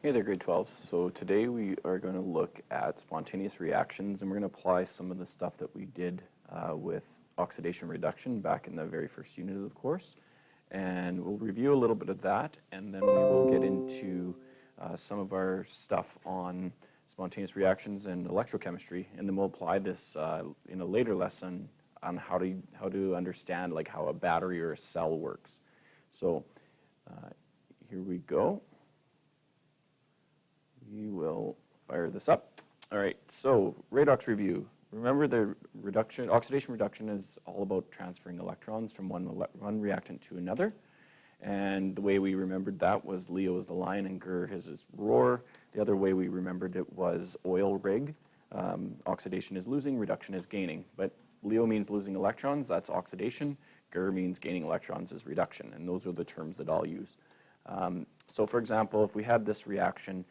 Hey there, grade 12s. So today we are going to look at spontaneous reactions, and we're going to apply some of the stuff that we did with oxidation reduction back in the very first unit of the course. And we'll review a little bit of that, and then we will get into some of our stuff on spontaneous reactions and electrochemistry, and then we'll apply this in a later lesson on how to understand like how a battery or a cell works. So here we go. We will fire this up. All right, so redox review. Remember the oxidation reduction is all about transferring electrons from one reactant to another. And the way we remembered that was Leo is the lion and Gur is roar. The other way we remembered it was oil rig. Oxidation is losing, reduction is gaining. But Leo means losing electrons, that's oxidation. Gur means gaining electrons is reduction. And those are the terms that I'll use. So for example, if we had this reaction,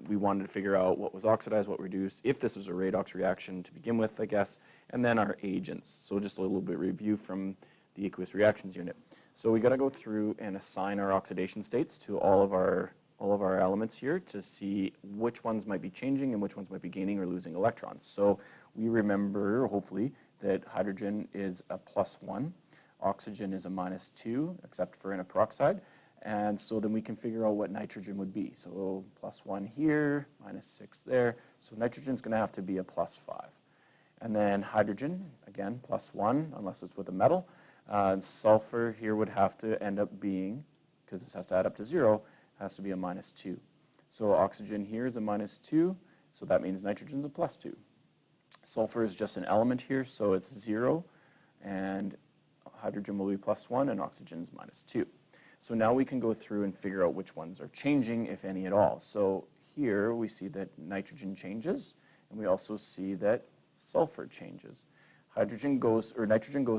we wanted to figure out what was oxidized, what reduced, if this was a redox reaction to begin with, I guess, and then our agents. So just a little bit of review from the aqueous reactions unit. So we got to go through and assign our oxidation states to all of our elements here to see which ones might be changing and which ones might be gaining or losing electrons. So we remember, hopefully, that hydrogen is a +1, oxygen is a -2, except for in a peroxide. And so then we can figure out what nitrogen would be. So +1 here, -6 there. So nitrogen's going to have to be a +5. And then hydrogen, again, +1, unless it's with a metal. Sulfur here would have to end up being, because this has to add up to 0, has to be a -2. So oxygen here is a -2, so that means nitrogen's a +2. Sulfur is just an element here, so it's 0, and hydrogen will be +1, and oxygen's -2. So now we can go through and figure out which ones are changing, if any at all. So here we see that nitrogen changes, and we also see that sulfur changes. Nitrogen goes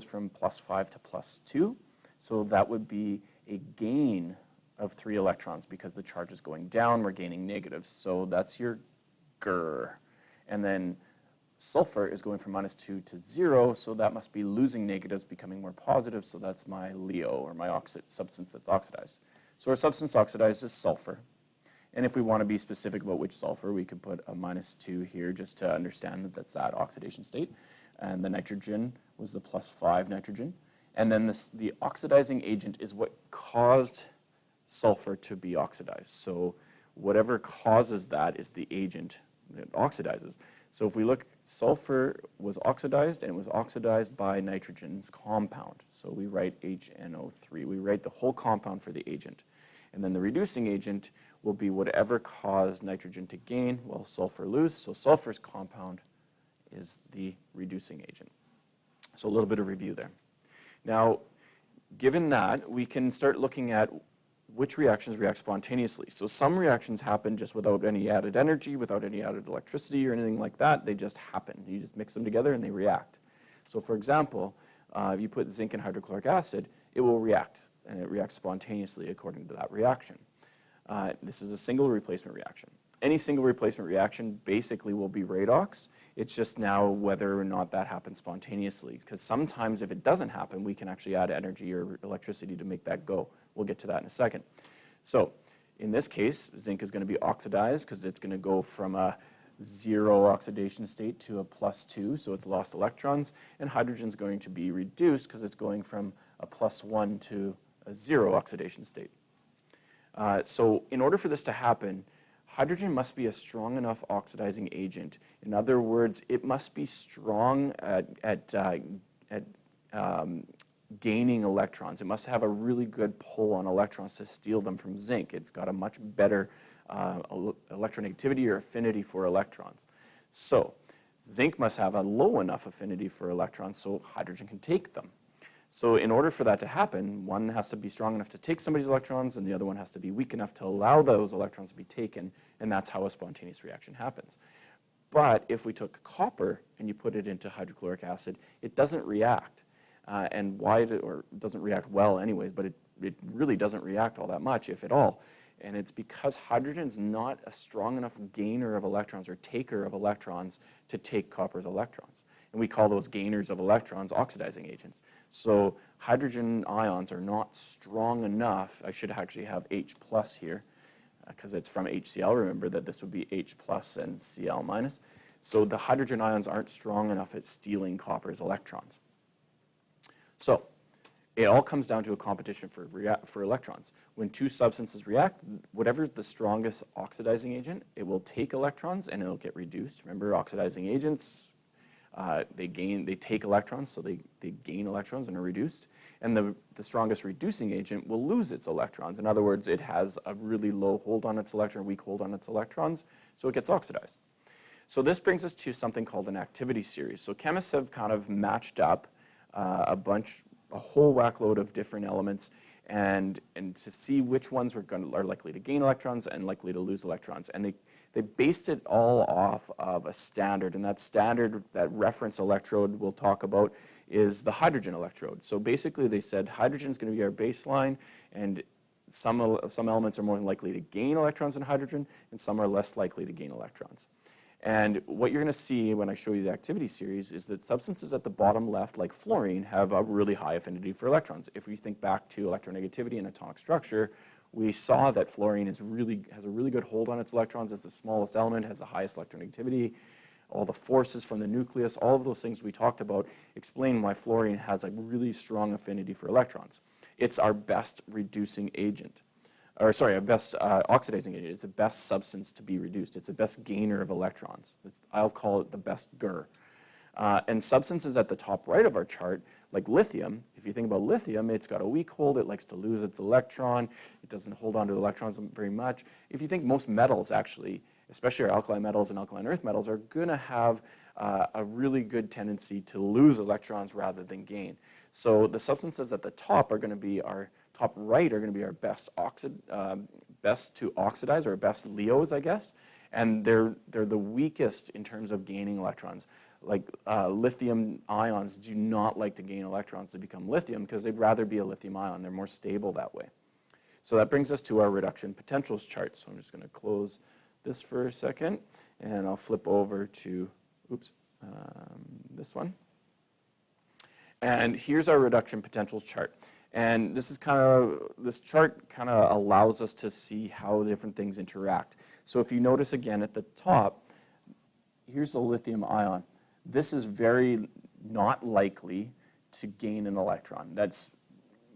from +5 to +2, so that would be a gain of 3 electrons because the charge is going down, we're gaining negatives. So that's your Gur. And then sulfur is going from -2 to 0, so that must be losing negatives, becoming more positive, so that's my Leo, or my substance that's oxidized. So our substance oxidized is sulfur. And if we want to be specific about which sulfur, we could put a -2 here just to understand that that's that oxidation state. And the nitrogen was the +5 nitrogen. And then the oxidizing agent is what caused sulfur to be oxidized. So whatever causes that is the agent that oxidizes. So if we look, sulfur was oxidized, and it was oxidized by nitrogen's compound. So we write HNO3. We write the whole compound for the agent. And then the reducing agent will be whatever caused nitrogen to gain while sulfur lose. So sulfur's compound is the reducing agent. So a little bit of review there. Now, given that, we can start looking at which reactions react spontaneously. So some reactions happen just without any added energy, without any added electricity or anything like that. They just happen. You just mix them together and they react. So for example, if you put zinc and hydrochloric acid, it will react, and it reacts spontaneously according to that reaction. This is a single replacement reaction. Any single replacement reaction basically will be redox. It's just now whether or not that happens spontaneously, because sometimes if it doesn't happen, we can actually add energy or electricity to make that go. We'll get to that in a second. So in this case, zinc is going to be oxidized because it's going to go from a 0 oxidation state to a +2, so it's lost electrons, and hydrogen is going to be reduced because it's going from a +1 to a 0 oxidation state. So in order for this to happen, hydrogen must be a strong enough oxidizing agent. In other words, it must be strong at gaining electrons. It must have a really good pull on electrons to steal them from zinc. It's got a much better electronegativity or affinity for electrons. So zinc must have a low enough affinity for electrons so hydrogen can take them. So in order for that to happen, one has to be strong enough to take somebody's electrons, and the other one has to be weak enough to allow those electrons to be taken, and that's how a spontaneous reaction happens. But if we took copper and you put it into hydrochloric acid, it doesn't react. And why, or it doesn't react well anyways, but it really doesn't react all that much, if at all. And it's because hydrogen's not a strong enough gainer of electrons or taker of electrons to take copper's electrons. And we call those gainers of electrons oxidizing agents. So hydrogen ions are not strong enough. I should actually have H plus here. because it's from HCl. Remember that this would be H plus and Cl minus. So the hydrogen ions aren't strong enough at stealing copper's electrons. So it all comes down to a competition for electrons. When two substances react, whatever's the strongest oxidizing agent, it will take electrons and it'll get reduced. Remember, oxidizing agents, they take electrons, so they gain electrons and are reduced. And the strongest reducing agent will lose its electrons. In other words, it has a really low hold on its electron, weak hold on its electrons, so it gets oxidized. So this brings us to something called an activity series. So chemists have kind of matched up a whole whackload of different elements and to see which ones are likely to gain electrons and likely to lose electrons. And they based it all off of a standard, and that standard, that reference electrode we'll talk about, is the hydrogen electrode. So basically they said hydrogen is going to be our baseline, and some elements are more likely to gain electrons than hydrogen, and some are less likely to gain electrons. And what you're going to see when I show you the activity series is that substances at the bottom left, like fluorine, have a really high affinity for electrons. If we think back to electronegativity and atomic structure, we saw that fluorine has a really good hold on its electrons. It's the smallest element, has the highest electronegativity. All the forces from the nucleus, all of those things we talked about explain why fluorine has a really strong affinity for electrons. It's our best reducing agent. Or sorry, our best oxidizing agent. It's the best substance to be reduced. It's the best gainer of electrons. I'll call it the best GER. And substances at the top right of our chart, like lithium, if you think about lithium, it's got a weak hold. It likes to lose its electron. It doesn't hold on to the electrons very much. If you think most metals, actually, especially our alkali metals and alkaline earth metals, are going to have a really good tendency to lose electrons rather than gain. So the substances at the top are going to be our top right are going to be our best to oxidize, or best LEOs, I guess, and they're the weakest in terms of gaining electrons. Like lithium ions do not like to gain electrons to become lithium because they'd rather be a lithium ion. They're more stable that way. So that brings us to our reduction potentials chart. So I'm just going to close this for a second, and I'll flip over to this one. And here's our reduction potentials chart. And this chart kind of allows us to see how different things interact. So if you notice again at the top, here's the lithium ion. This is very not likely to gain an electron. That's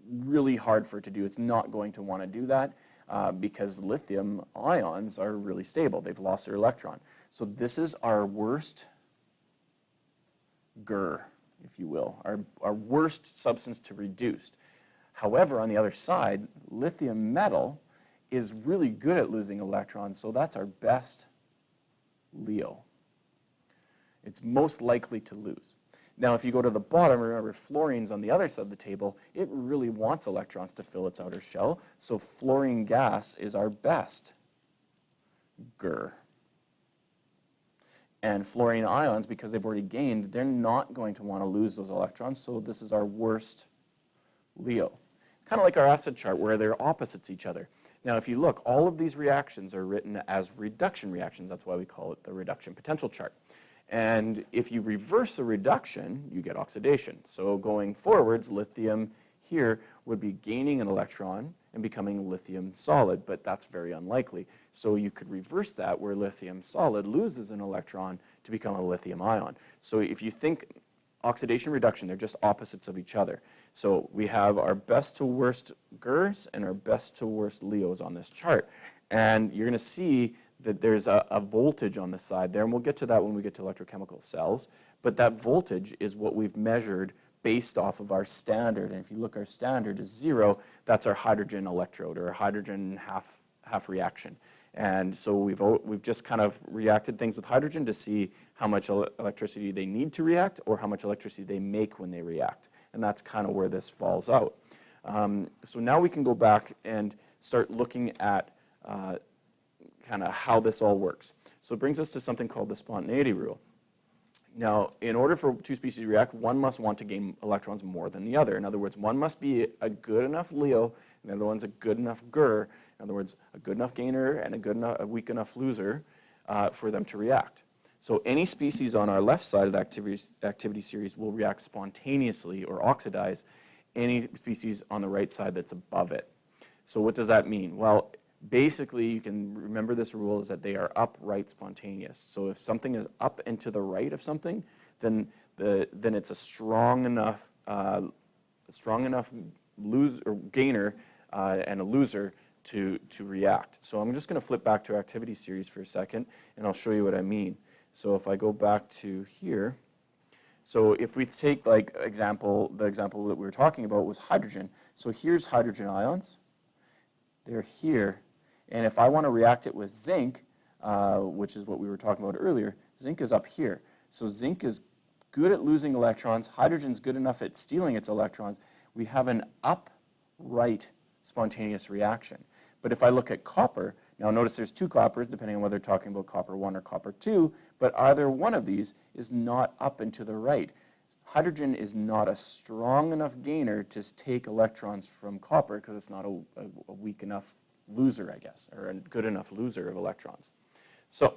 really hard for it to do. It's not going to want to do that because lithium ions are really stable. They've lost their electron. So this is our worst GER, if you will, our worst substance to reduce. However, on the other side, lithium metal is really good at losing electrons, so that's our best LEO. It's most likely to lose. Now, if you go to the bottom, remember fluorine's on the other side of the table. It really wants electrons to fill its outer shell, so fluorine gas is our best GER. And fluorine ions, because they've already gained, they're not going to want to lose those electrons, so this is our worst LEO. Kind of like our acid chart where they're opposites each other. Now, if you look, all of these reactions are written as reduction reactions. That's why we call it the reduction potential chart. And if you reverse the reduction, you get oxidation. So going forwards, lithium here would be gaining an electron and becoming lithium solid, but that's very unlikely. So you could reverse that where lithium solid loses an electron to become a lithium ion. So if you think oxidation reduction, they're just opposites of each other. So we have our best to worst GERs and our best to worst LEOs on this chart. And you're going to see that there's a voltage on the side there, and we'll get to that when we get to electrochemical cells. But that voltage is what we've measured based off of our standard. And if you look, our standard is 0. That's our hydrogen electrode, or a hydrogen half reaction. And so we've just kind of reacted things with hydrogen to see how much electricity they need to react or how much electricity they make when they react. And that's kind of where this falls out. So now we can go back and start looking at kind of how this all works. So it brings us to something called the spontaneity rule. Now, in order for two species to react, one must want to gain electrons more than the other. In other words, one must be a good enough LEO, and the other one's a good enough GER. In other words, a good enough gainer and a weak enough loser for them to react. So any species on our left side of the activity series will react spontaneously or oxidize any species on the right side that's above it. So what does that mean? Well, basically you can remember this rule is that they are upright spontaneous. So if something is up and to the right of something, then it's a strong enough gainer and a loser to react. So I'm just going to flip back to our activity series for a second, and I'll show you what I mean. So if I go back to here, so if we take like the example that we were talking about was hydrogen. So here's hydrogen ions. They're here. And if I want to react it with zinc, which is what we were talking about earlier, zinc is up here. So zinc is good at losing electrons. Hydrogen's good enough at stealing its electrons. We have an upright spontaneous reaction. But if I look at copper, now notice there's two coppers, depending on whether they're talking about copper 1 or copper 2, but either one of these is not up and to the right. Hydrogen is not a strong enough gainer to take electrons from copper because it's not a weak enough loser, I guess, or a good enough loser of electrons. So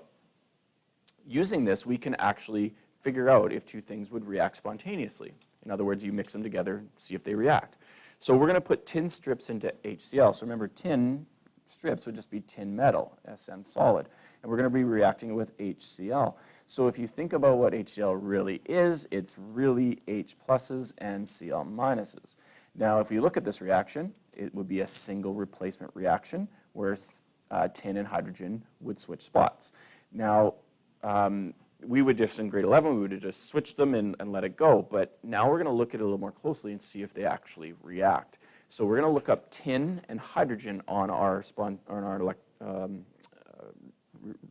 using this, we can actually figure out if two things would react spontaneously. In other words, you mix them together, see if they react. So we're going to put tin strips into HCl. So remember, tin strips would just be tin metal, SN solid. And we're going to be reacting with HCl. So if you think about what HCl really is, it's really H pluses and Cl minuses. Now, if you look at this reaction, it would be a single replacement reaction where tin and hydrogen would switch spots. Now, we would just, in grade 11, we would just switch them and let it go. But now we're going to look at it a little more closely and see if they actually react. So we're going to look up tin and hydrogen on our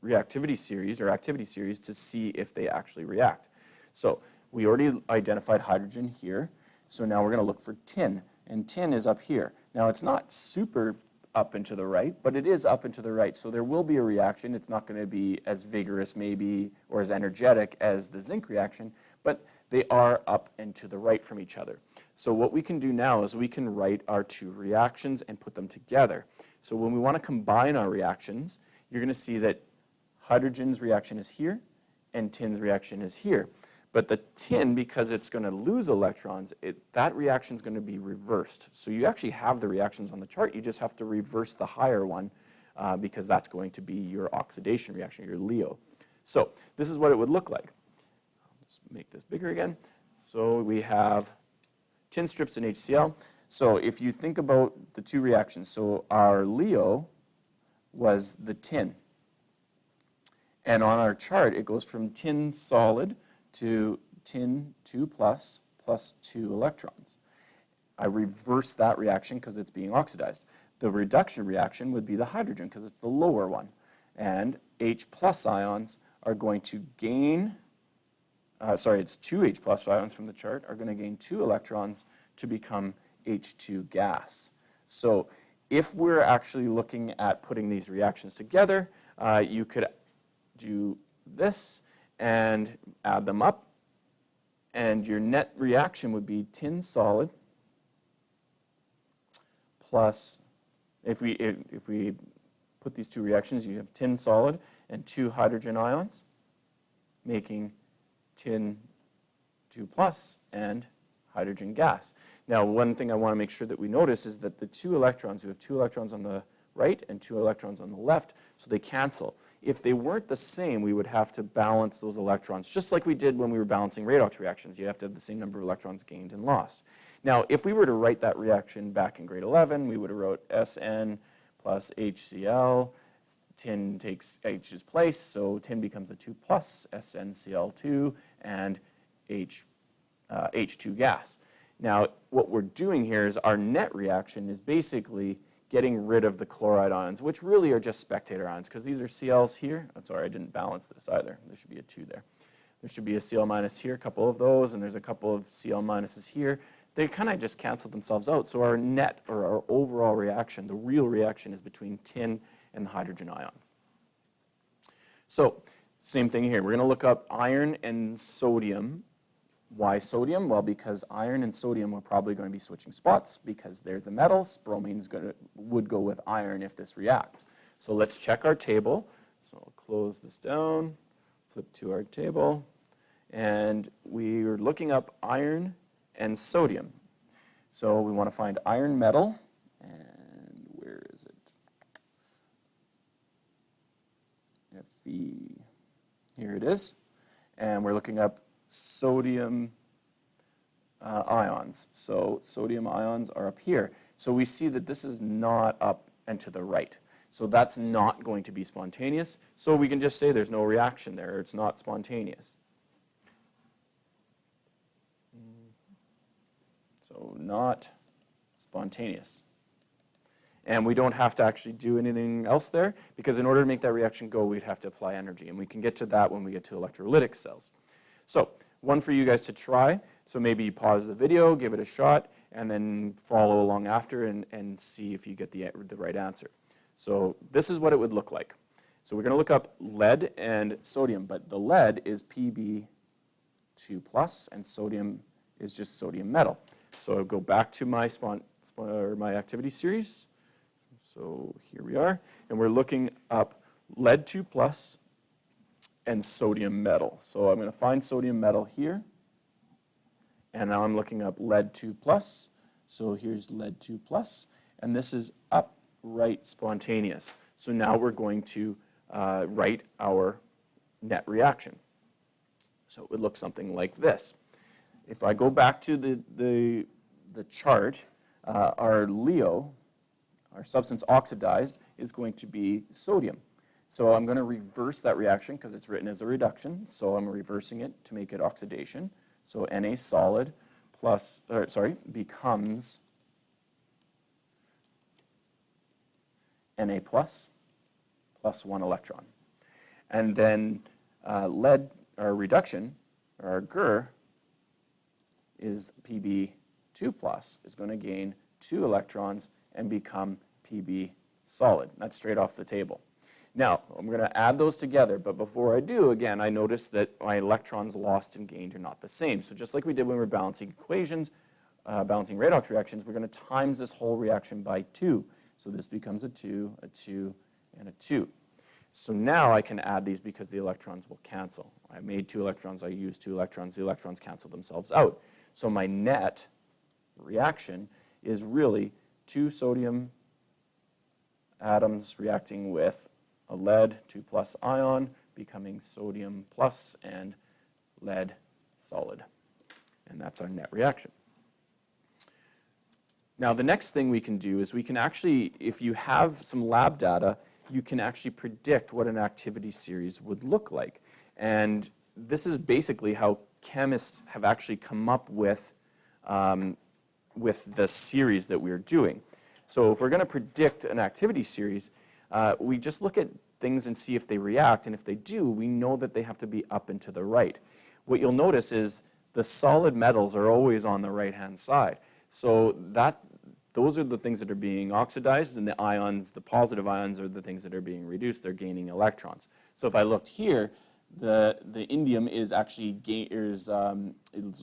reactivity series or activity series to see if they actually react. So we already identified hydrogen here. So now we're going to look for tin. And tin is up here. Now it's not super up and to the right, but it is up and to the right. So there will be a reaction. It's not going to be as vigorous maybe or as energetic as the zinc reaction, but they are up and to the right from each other. So what we can do now is we can write our two reactions and put them together. So when we want to combine our reactions, you're going to see that hydrogen's reaction is here and tin's reaction is here. But the tin, because it's going to lose electrons, that reaction is going to be reversed. So you actually have the reactions on the chart. You just have to reverse the higher one because that's going to be your oxidation reaction, your LEO. So this is what it would look like. Let's make this bigger again. So we have tin strips and HCl. So if you think about the two reactions, so our LEO was the tin. And on our chart, it goes from tin solid to tin 2 plus 2 electrons. I reverse that reaction because it's being oxidized. The reduction reaction would be the hydrogen because it's the lower one. And H plus ions are going to gain, it's 2 H plus ions from the chart, are going to gain 2 electrons to become H2 gas. So if we're actually looking at putting these reactions together, you could do this and add them up, and your net reaction would be tin solid plus, if we put these two reactions, you have tin solid and 2 hydrogen ions, making tin 2 plus and hydrogen gas. Now, one thing I want to make sure that we notice is that the 2 electrons, we have 2 electrons on the right and 2 electrons on the left, so they cancel. If they weren't the same, we would have to balance those electrons, just like we did when we were balancing redox reactions. You have to have the same number of electrons gained and lost. Now, if we were to write that reaction back in grade 11, we would have wrote Sn plus HCl. Tin takes H's place, so tin becomes a 2 plus, SnCl2, and H2 gas. Now, what we're doing here is our net reaction is basically getting rid of the chloride ions, which really are just spectator ions, because these are Cl's here. I'm sorry, I didn't balance this either. There should be a 2 there. There should be a Cl minus here, a couple of those, and there's a couple of Cl minuses here. They kind of just cancel themselves out. So our net, or our overall reaction, the real reaction is between tin and the hydrogen ions. So same thing here. We're going to look up iron and sodium. Why sodium? Well, because iron and sodium are probably going to be switching spots because they're the metals. Bromine would go with iron if this reacts. So let's check our table. So I'll close this down, flip to our table, and we're looking up iron and sodium. So we want to find iron metal, and where is it? Fe. Here it is. And we're looking up sodium ions. So sodium ions are up here. So we see that this is not up and to the right. So that's not going to be spontaneous. So we can just say there's no reaction there, or it's not spontaneous. So not spontaneous. And we don't have to actually do anything else there, because in order to make that reaction go, we'd have to apply energy. And we can get to that when we get to electrolytic cells. So one for you guys to try. So maybe you pause the video, give it a shot, and then follow along after and see if you get the right answer. So this is what it would look like. So we're going to look up lead and sodium, but the lead is Pb2+, and sodium is just sodium metal. So I'll go back to my my activity series. So here we are, and we're looking up lead 2+ and sodium metal. So I'm going to find sodium metal here, and now I'm looking up lead 2+. So here's lead 2+, and this is upright spontaneous. So now we're going to write our net reaction. So it would look something like this. If I go back to the chart, our LEO, our substance oxidized, is going to be sodium. So I'm going to reverse that reaction because it's written as a reduction. So I'm reversing it to make it oxidation. So Na solid becomes Na plus 1 electron. And then lead, our reduction, or our GR, is Pb2+, is going to gain 2 electrons and become Pb solid. That's straight off the table. Now, I'm going to add those together, but before I do, again, I notice that my electrons lost and gained are not the same. So just like we did when we were balancing equations, balancing redox reactions, we're going to times this whole reaction by 2. So this becomes a 2, a 2, and a 2. So now I can add these because the electrons will cancel. I made 2 electrons, I used 2 electrons, the electrons cancel themselves out. So my net reaction is really 2 sodium atoms reacting with a lead 2+ ion, becoming sodium plus and lead solid. And that's our net reaction. Now the next thing we can do is we can actually, if you have some lab data, you can actually predict what an activity series would look like. And this is basically how chemists have actually come up with the series that we're doing. So if we're going to predict an activity series, we just look at things and see if they react, and if they do, we know that they have to be up and to the right. What you'll notice is the solid metals are always on the right-hand side. So those are the things that are being oxidized, and the ions, the positive ions, are the things that are being reduced. They're gaining electrons. So if I looked here, the indium is actually is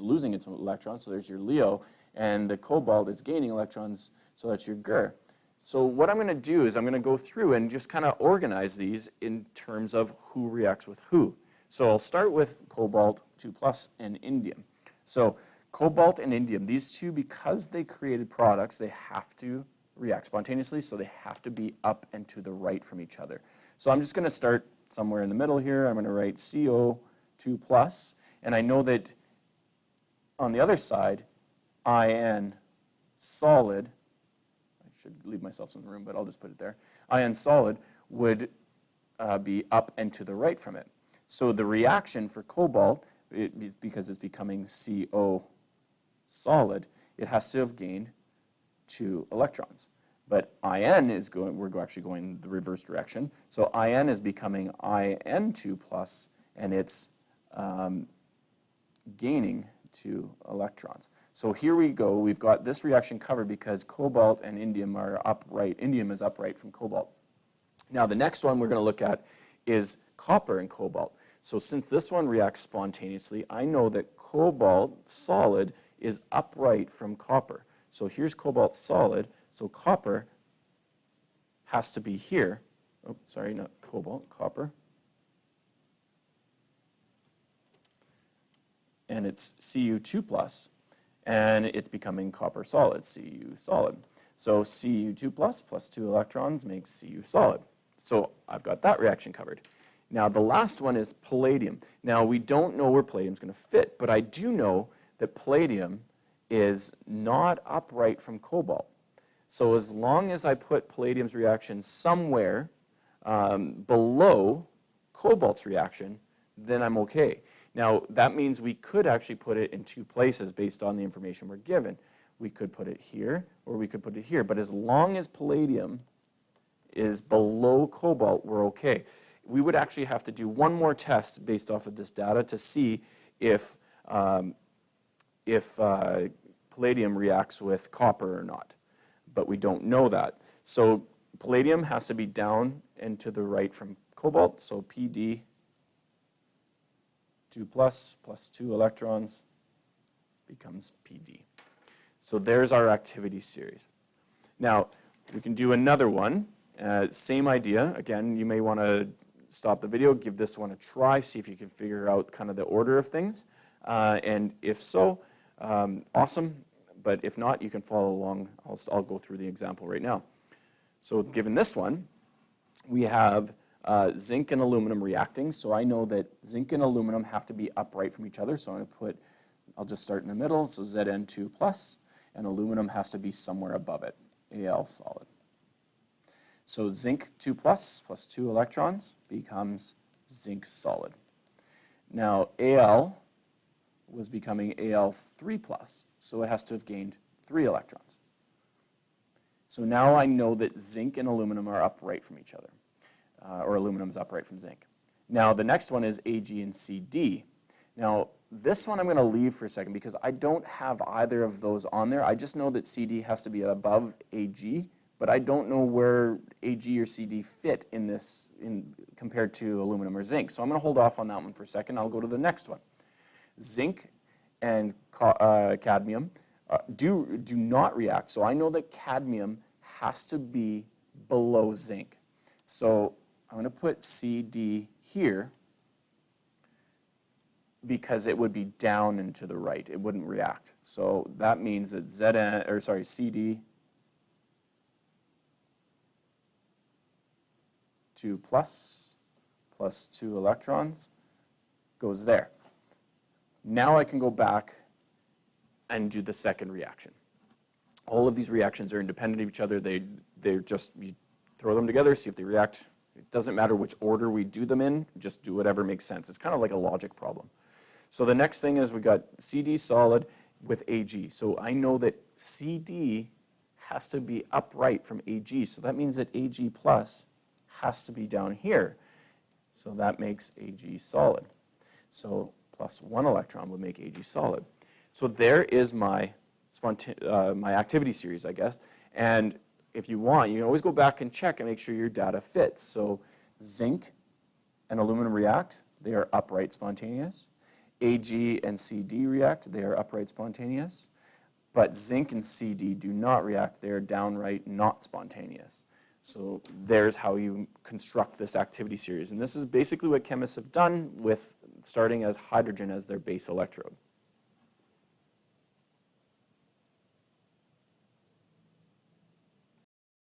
losing its electrons, so there's your LEO, and the cobalt is gaining electrons, so that's your GR. So what I'm going to do is I'm going to go through and just kind of organize these in terms of who reacts with who. So I'll start with cobalt 2+ and indium. So cobalt and indium, these two, because they created products, they have to react spontaneously, so they have to be up and to the right from each other. So I'm just going to start somewhere in the middle here. I'm going to write CO2+, and I know that on the other side, IN solid, I should leave myself some room, but I'll just put it there, IN solid would be up and to the right from it. So the reaction for cobalt, because it's becoming CO solid, it has to have gained 2 electrons. But IN is going, we're actually going the reverse direction. So IN is becoming IN2+, and it's gaining 2 electrons. So here we go. We've got this reaction covered because cobalt and indium are upright. Indium is upright from cobalt. Now the next one we're going to look at is copper and cobalt. So since this one reacts spontaneously, I know that cobalt solid is upright from copper. So here's cobalt solid, so copper has to be here. Oh, sorry, not cobalt, copper. And it's Cu2+, and it's becoming copper solid, Cu solid. So Cu2+ plus 2 electrons makes Cu solid. So I've got that reaction covered. Now, the last one is palladium. Now, we don't know where palladium is going to fit, but I do know that palladium is not upright from cobalt. So as long as I put palladium's reaction somewhere below cobalt's reaction, then I'm okay. Now, that means we could actually put it in two places based on the information we're given. We could put it here, or we could put it here. But as long as palladium is below cobalt, we're okay. We would actually have to do one more test based off of this data to see if palladium reacts with copper or not. But we don't know that. So palladium has to be down and to the right from cobalt. So Pd 2 plus 2 electrons becomes Pd. So there's our activity series. Now, we can do another one. Same idea. Again, you may want to stop the video, give this one a try, see if you can figure out kind of the order of things. And if so, awesome. But if not, you can follow along. I'll go through the example right now. So given this one, we have zinc and aluminum reacting. So I know that zinc and aluminum have to be upright from each other. So I'm going to put, I'll just start in the middle. So Zn2 plus, and aluminum has to be somewhere above it, Al solid. So zinc 2 plus 2 electrons becomes zinc solid. Now Al was becoming Al3 plus, so it has to have gained 3 electrons. So now I know that zinc and aluminum are upright from each other, or aluminum is upright from zinc. Now the next one is Ag and Cd. Now this one I'm going to leave for a second because I don't have either of those on there. I just know that Cd has to be above Ag, but I don't know where Ag or Cd fit in this compared to aluminum or zinc. So I'm going to hold off on that one for a second. I'll go to the next one. Zinc and cadmium do not react. So I know that cadmium has to be below zinc. So I'm going to put Cd here because it would be down and to the right. It wouldn't react. So that means that Cd 2 plus 2 electrons goes there. Now I can go back and do the second reaction. All of these reactions are independent of each other. They're just, you throw them together, see if they react. It doesn't matter which order we do them in, just do whatever makes sense. It's kind of like a logic problem. So the next thing is we got Cd solid with Ag. So I know that Cd has to be upright from Ag. So that means that Ag plus has to be down here. So that makes Ag solid. So plus 1 electron would make Ag solid. So there is my activity series, I guess. And if you want, you can always go back and check and make sure your data fits. So zinc and aluminum react. They are upright spontaneous. Ag and Cd react. They are upright spontaneous. But zinc and Cd do not react. They are downright not spontaneous. So there's how you construct this activity series. And this is basically what chemists have done with starting as hydrogen as their base electrode.